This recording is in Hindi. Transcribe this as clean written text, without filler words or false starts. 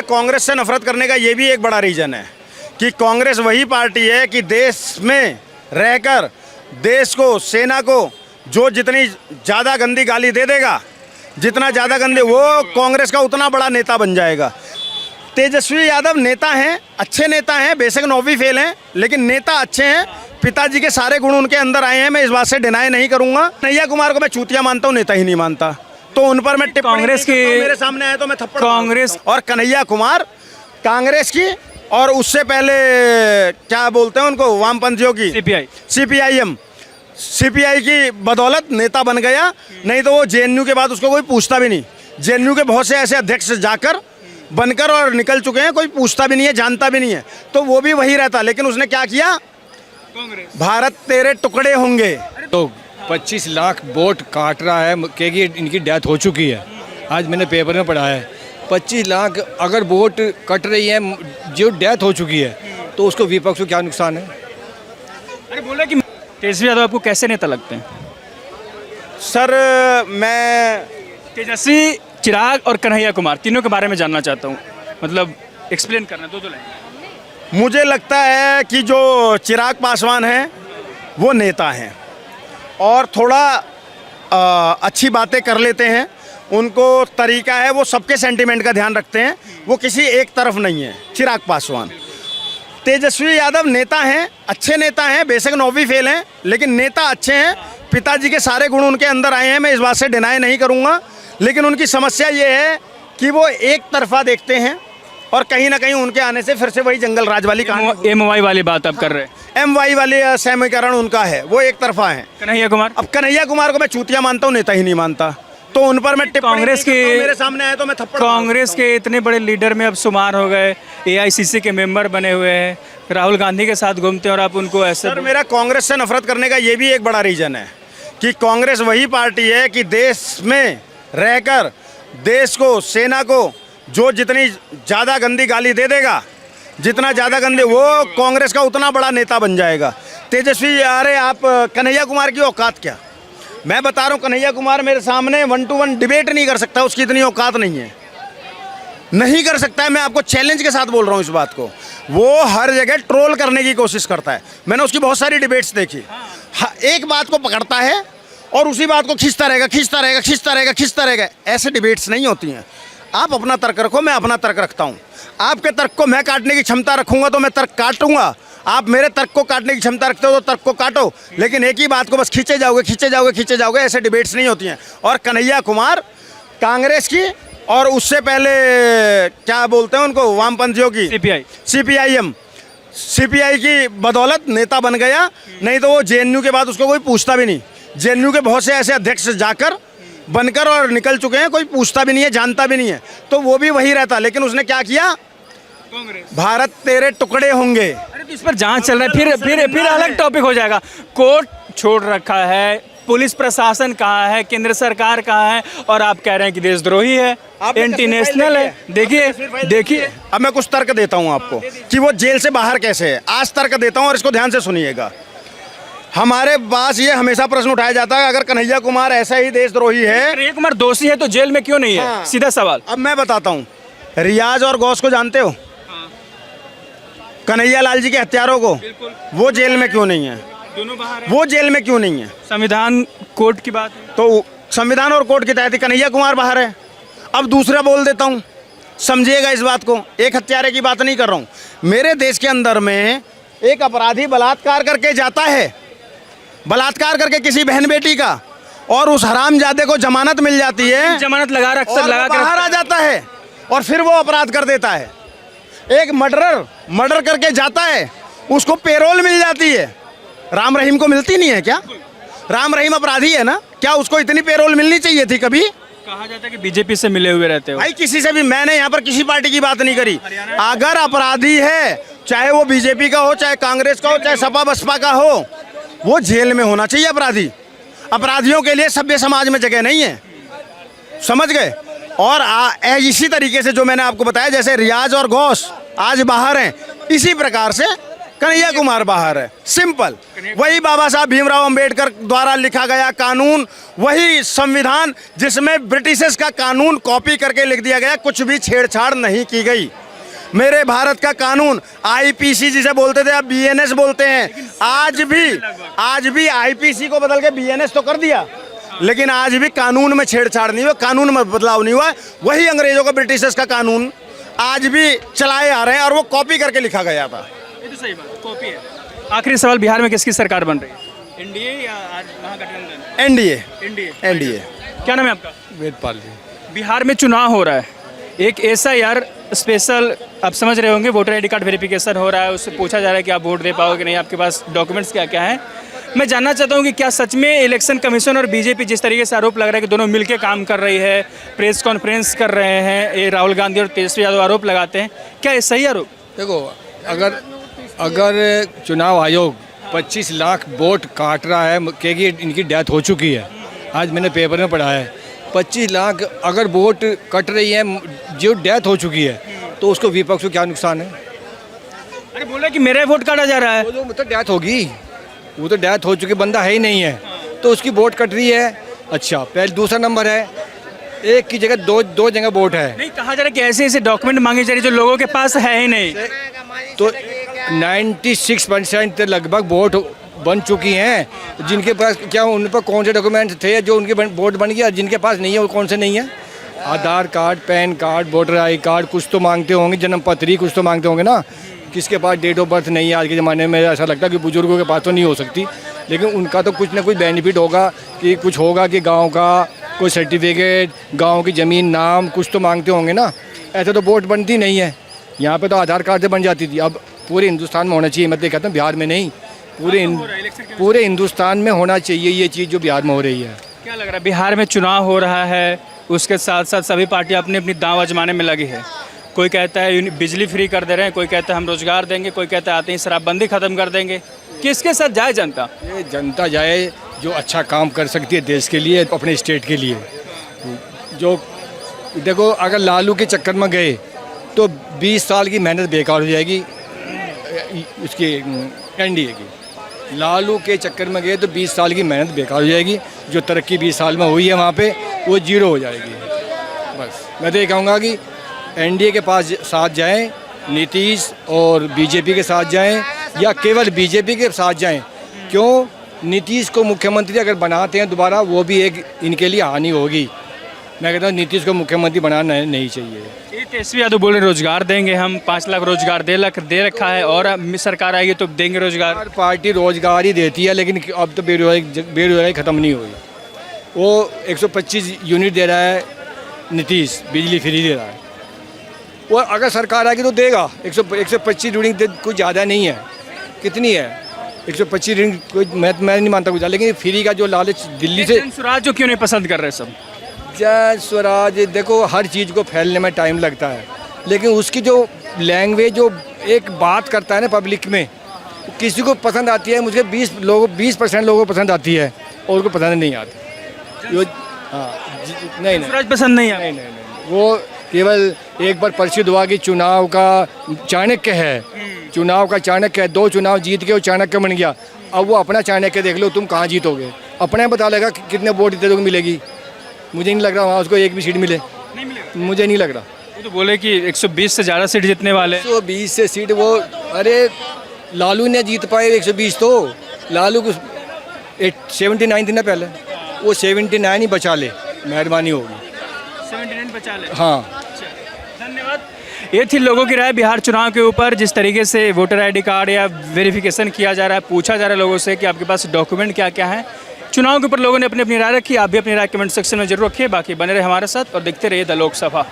मेरा कांग्रेस से नफरत करने का ये भी एक बड़ा रीज़न है कि कांग्रेस वही पार्टी है कि देश में रहकर देश को, सेना को जो जितनी ज़्यादा गंदी गाली दे देगा, जितना ज़्यादा गंदे, वो कांग्रेस का उतना बड़ा नेता बन जाएगा। तेजस्वी यादव नेता हैं, अच्छे नेता हैं, बेशक 9वीं फेल हैं, लेकिन नेता अच्छे हैं। पिताजी के सारे गुण उनके अंदर आए हैं, मैं इस बात से डिनाई नहीं करूंगा। कन्हैया कुमार को मैं चूतिया मानता हूं, नेता ही नहीं मानता, तो उन पर मैं कांग्रेस की मेरे सामने आए तो मैं थप्पड़ कांग्रेस और कन्हैया कुमार कांग्रेस की, और उससे पहले क्या बोलते हैं उनको, वामपंथियों की, सीपीआई की बदौलत नेता बन गया। नहीं तो वो जेएनयू के बाद उसको कोई पूछता भी नहीं। जेएनयू के बहुत से ऐसे अध्यक्ष जाकर बनकर और निकल चुके हैं, कोई पूछता भी नहीं है, जानता भी नहीं है, तो वो भी वही रहता। लेकिन उसने क्या किया, भारत तेरे टुकड़े होंगे। तो 25 लाख वोट काट रहा है क्योंकि इनकी डेथ हो चुकी है। आज मैंने पेपर में पढ़ा है 25 लाख अगर वोट कट रही है जो डेथ हो चुकी है, तो उसको विपक्ष को क्या नुकसान है। अरे बोला कि तेजस्वी यादव आपको कैसे नेता लगते हैं? सर मैं तेजस्वी, चिराग और कन्हैया कुमार तीनों के बारे में जानना चाहता हूँ, मतलब एक्सप्लेन करना, दो लाइन। मुझे लगता है कि जो चिराग पासवान हैं वो नेता हैं और थोड़ा अच्छी बातें कर लेते हैं, उनको तरीका है, वो सबके सेंटीमेंट का ध्यान रखते हैं, वो किसी एक तरफ नहीं है चिराग पासवान। तेजस्वी यादव नेता हैं, अच्छे नेता हैं, बेशक 9वीं फेल हैं, लेकिन नेता अच्छे हैं। पिताजी के सारे गुण उनके अंदर आए हैं, मैं इस बात से डिनाई नहीं करूँगा। लेकिन उनकी समस्या ये है कि वो एक तरफा देखते हैं और कहीं ना कहीं उनके आने से फिर से वही जंगल राज वाली कहानी, एमवाई वाली बात आप कर रहे हैं। एमवाई वाले समीकरण उनका है, वो एक तरफा है। कन्हैया कुमार, अब कन्हैया कुमार को मैं चूतिया मानता हूँ, नेता ही नहीं मानता, तो उन पर मैं कांग्रेस के मेरे सामने आए तो मैं थप्पड़ कांग्रेस के इतने बड़े लीडर में अब शुमार हो गए, एआईसीसी के मेंबर बने हुए हैं, राहुल गांधी के साथ घूमते हैं और आप उनको ऐसे। सर मेरा कांग्रेस से नफरत करने का ये भी एक बड़ा रीज़न है कि कांग्रेस वही पार्टी है कि देश में रहकर देश को, सेना को जो जितनी ज़्यादा गंदी गाली दे देगा, जितना ज़्यादा गंदे, वो कांग्रेस का उतना बड़ा नेता बन जाएगा। तेजस्वी, अरे आप कन्हैया कुमार की औकात क्या, मैं बता रहा हूँ, कन्हैया कुमार मेरे सामने 1-to-1 डिबेट नहीं कर सकता, उसकी इतनी औकात नहीं है, नहीं कर सकता है। मैं आपको चैलेंज के साथ बोल रहा हूँ इस बात को। वो हर जगह ट्रोल करने की कोशिश करता है, मैंने उसकी बहुत सारी डिबेट्स देखी। एक बात को पकड़ता है और उसी बात को खींचता रहेगा, खींचता रहेगा, खींचता रहेगा, खींचता रहेगा। ऐसे डिबेट्स नहीं होती हैं। आप अपना तर्क रखो, मैं अपना तर्क रखता हूँ। आपके तर्क को मैं काटने की क्षमता रखूँगा तो मैं तर्क काटूंगा, आप मेरे तर्क को काटने की क्षमता रखते हो तो तर्क को काटो, लेकिन एक ही बात को बस खींचे जाओगे, खींचे जाओगे, खींचे जाओगे, ऐसे डिबेट्स नहीं होती हैं। और कन्हैया कुमार कांग्रेस की, और उससे पहले क्या बोलते हैं उनको, वामपंथियों की, सीपीआई की बदौलत नेता बन गया। नहीं तो वो जेएनयू के बाद उसको कोई पूछता भी नहीं। जेएनयू के बहुत से ऐसे अध्यक्ष जाकर बनकर और निकल चुके हैं, कोई पूछता भी नहीं है, जानता भी नहीं है, तो वो भी वही रहता। लेकिन उसने क्या किया, भारत तेरे टुकड़े होंगे। अरे तो इस पर जांच चल रहा है, फिर अलग टॉपिक हो जाएगा। कोर्ट छोड़ रखा है, पुलिस प्रशासन कहाँ है, केंद्र सरकार कहाँ है, और आप कह रहे हैं कि देशद्रोही है, एंटी नेशनल है। देखिए अब मैं कुछ तर्क देता हूँ आपको कि वो जेल से बाहर कैसे है। आज तर्क देता हूँ और इसको ध्यान से सुनिएगा। हमारे पास ये हमेशा प्रश्न उठाया जाता है, अगर कन्हैया कुमार ऐसा ही देशद्रोही है, कन्हैया कुमार दोषी है तो जेल में क्यों नहीं है? हाँ। सीधा सवाल। अब मैं बताता हूँ, रियाज और गौस को जानते हो, कन्हैया लाल जी के हत्यारों को, वो जेल में क्यों नहीं है? दोनों बाहर हैं। वो जेल में क्यों नहीं है? संविधान कोर्ट की बात है, तो संविधान और कोर्ट के तहत कन्हैया कुमार बाहर है। अब दूसरा बोल देता हूँ, समझिएगा इस बात को, एक हत्यारे की बात नहीं कर रहा हूँ। मेरे देश के अंदर में एक अपराधी बलात्कार करके जाता है, बलात्कार करके किसी बहन बेटी का, और उस हरामजादे को जमानत मिल जाती है, जमानत लगा बाहर आ जाता है और फिर वो अपराध कर देता है। एक मर्डर करके जाता है, उसको पेरोल मिल जाती है। राम रहीम को मिलती नहीं है क्या? राम रहीम अपराधी है ना, क्या उसको इतनी पेरोल मिलनी चाहिए थी? कभी कहा जाता है कि बीजेपी से मिले हुए रहते हो। भाई किसी से भी, मैंने यहाँ पर किसी पार्टी की बात नहीं करी। अगर अपराधी है, चाहे वो बीजेपी का हो, चाहे कांग्रेस का हो, चाहे सपा बसपा का हो, वो जेल में होना चाहिए अपराधी। अपराधियों के लिए सभ्य समाज में जगह नहीं है, समझ गए? और इसी तरीके से जो मैंने आपको बताया, जैसे रियाज और गौस आज बाहर हैं, इसी प्रकार से कन्हैया कुमार बाहर है, सिंपल। वही बाबा साहब भीमराव अंबेडकर द्वारा लिखा गया कानून, वही संविधान जिसमें ब्रिटिशर्स का कानून कॉपी करके लिख दिया गया, कुछ भी छेड़छाड़ नहीं की गई। मेरे भारत का कानून आईपीसी जिसे बोलते थे अब बीएनएस बोलते हैं, आज भी आईपीसी को बदल के बीएनएस तो कर दिया, लेकिन आज भी कानून में छेड़छाड़ नहीं हुआ, कानून में बदलाव नहीं हुआ। वही अंग्रेजों का ब्रिटिशर्स का कानून आज भी चलाए आ रहे हैं और वो कॉपी करके लिखा गया था। ये तो सही बात, कॉपी है। आखिरी सवाल, बिहार में किसकी सरकार बन रही है, एनडीए या महागठबंधन? एनडीए। एनडीए। क्या नाम है आपका? वेदपाल जी। बिहार में चुनाव हो रहा है, एक ऐसा यार स्पेशल, आप समझ रहे होंगे, वोटर आईडी कार्ड वेरिफिकेशन हो रहा है, उससे पूछा जा रहा है कि आप वोट दे पाओगे नहीं, आपके पास डॉक्यूमेंट्स क्या क्या हैं। मैं जानना चाहता हूं कि क्या सच में इलेक्शन कमीशन और बीजेपी जिस तरीके से आरोप लग रहा है कि दोनों मिलकर काम कर रही है, प्रेस कॉन्फ्रेंस कर रहे हैं, ये राहुल गांधी और तेजस्वी यादव आरोप लगाते हैं, क्या ये सही आरोप? देखो, अगर चुनाव आयोग 25 लाख वोट काट रहा है क्योंकि इनकी डेथ हो चुकी है, आज मैंने पेपर में पढ़ा है, 25 लाख अगर वोट कट रही है जो डेथ हो चुकी है, तो उसको विपक्ष को क्या नुकसान है? अरे बोल रहे कि मेरा वोट काटा जा रहा है। वो जो मतलब डेथ होगी, वो तो डेथ हो चुकी, बंदा है ही नहीं है, तो उसकी वोट कट रही है। अच्छा, पहले दूसरा नंबर है, एक की जगह दो जगह वोट है। नहीं, कहा जा रहा है कि ऐसे ऐसे डॉक्यूमेंट मांगे जा रही जो लोगों के पास है ही नहीं। तो 96% लगभग वोट बन चुकी हैं, जिनके पास क्या उन पर कौन से डॉक्यूमेंट थे जो उनके वोट बन गया, जिनके पास नहीं है वो कौन से नहीं है? Aadhaar card, PAN card, voter I card कुछ तो मांगते होंगे, जन्म पत्री कुछ तो मांगते होंगे ना। किसके पास डेट ऑफ बर्थ नहीं है आज के ज़माने में, ऐसा लगता है कि बुजुर्गों के पास तो नहीं हो सकती, लेकिन उनका तो कुछ ना कुछ बेनिफिट होगा कि कुछ होगा कि गांव का कोई सर्टिफिकेट, गांव की ज़मीन, नाम कुछ तो मांगते होंगे ना। ऐसे तो वोट बनती नहीं है, यहाँ पे तो आधार कार्ड से बन जाती थी। अब पूरे हिंदुस्तान में होना चाहिए, मैं तो कहता हूँ बिहार में नहीं, पूरे हिंदुस्तान में होना चाहिए ये चीज़ जो बिहार में हो रही है। क्या लग रहा है, बिहार में चुनाव हो रहा है, उसके साथ साथ सभी पार्टियां अपनी अपनी दांव आजमाने में लगी है। कोई कहता है बिजली फ्री कर दे रहे हैं, कोई कहता है हम रोजगार देंगे, कोई कहता है आते ही शराबबंदी खत्म कर देंगे। किसके साथ जाए जनता? ये जनता जाए जो अच्छा काम कर सकती है देश के लिए, अपने स्टेट के लिए। जो देखो, अगर लालू के चक्कर में गए तो 20 साल की मेहनत बेकार हो जाएगी उसकी एनडीए की। लालू के चक्कर में गए तो 20 साल की मेहनत बेकार हो जाएगी, जो तरक्की 20 साल में हुई है वहाँ पे वो जीरो हो जाएगी। बस मैं तो ये कहूँगा कि एनडीए के पास साथ जाएं, नीतीश और बीजेपी के साथ जाएं, या केवल बीजेपी के साथ जाएं। क्यों? नीतीश को मुख्यमंत्री अगर बनाते हैं दोबारा, वो भी एक इनके लिए हानि होगी। मैं कहता हूँ नीतीश को मुख्यमंत्री बनाना नहीं चाहिए। ये तेजस्वी यादव बोल रहे रोजगार देंगे, हम 5 लाख रोजगार दे रखा है और सरकार आएगी तो देंगे रोजगार। हर पार्टी रोजगार ही देती है, लेकिन अब तो बेरोजगारी ख़त्म नहीं हुई। वो 125 यूनिट दे रहा है नीतीश, बिजली फ्री दे रहा है। वो अगर सरकार आएगी तो देगा। 125 यूनिट कुछ ज़्यादा नहीं है, कितनी है 125 यूनिट? कोई मैं नहीं मानता कुछ, लेकिन फ्री का जो लालच दिल्ली से। स्वराज जो क्यों नहीं पसंद कर रहे सब? जय स्वराज, देखो हर चीज़ को फैलने में टाइम लगता है, लेकिन उसकी जो लैंग्वेज, जो एक बात करता है ना पब्लिक में, किसी को पसंद आती है। मुझे 20% लोगों को पसंद आती है और उनको पसंद नहीं आती। हाँ, नहीं स्वराज पसंद नहीं है। नहीं, वो केवल एक बार प्रसिद्ध हुआ कि चुनाव का चाणक्य है, चुनाव का चाणक्य है, 2 चुनाव जीत के वो चाणक्य बन गया। अब वो अपना चाणक्य देख लो, तुम कहाँ जीतोगे, अपने बता लेगा कितने वोट इतने लोग मिलेगी। मुझे नहीं लग रहा वहाँ उसको एक भी सीट मिले, नहीं मिलेगा, मुझे नहीं लग रहा। वो तो बोले कि 120 से ज़्यादा सीट जीतने वाले। 120 से सीट वो, अरे लालू ने जीत पाए 120, तो लालू को 79 थी ना पहले, वो 79 ही बचा ले, मेहरबानी होगी। 79 बचा ले। हाँ, धन्यवाद। ये थी लोगों की राय बिहार चुनाव के ऊपर, जिस तरीके से वोटर आईडी कार्ड या वेरिफिकेशन किया जा रहा है, पूछा जा रहा है लोगों से कि आपके पास डॉक्यूमेंट क्या क्या है। चुनाव के ऊपर लोगों ने अपनी अपनी राय रखी, आप भी अपनी राय कमेंट सेक्शन में जरूर रखिए। बाकी बने रहे हमारे साथ और देखते रहिए द लोकसभा।